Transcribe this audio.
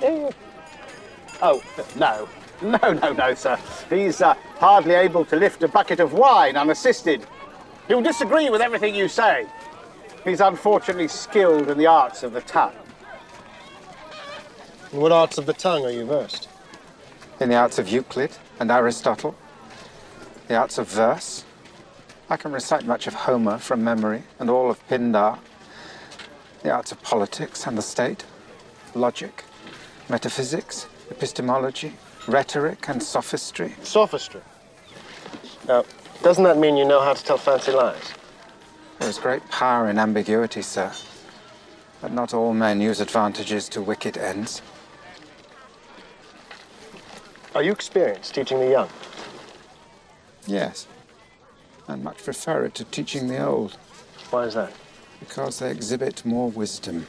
Oh, no. No, sir. He's hardly able to lift a bucket of wine unassisted. He'll disagree with everything you say. He's unfortunately skilled in the arts of the tongue. In what arts of the tongue are you versed? In the arts of Euclid and Aristotle, the arts of verse. I can recite much of Homer from memory and all of Pindar. The arts of politics and the state, logic, metaphysics, epistemology, rhetoric and sophistry. Sophistry? Now, doesn't that mean you know how to tell fancy lies? There is great power in ambiguity, sir. But not all men use advantages to wicked ends. Are you experienced teaching the young? Yes. I'd much prefer it to teaching the old. Why is that? Because they exhibit more wisdom.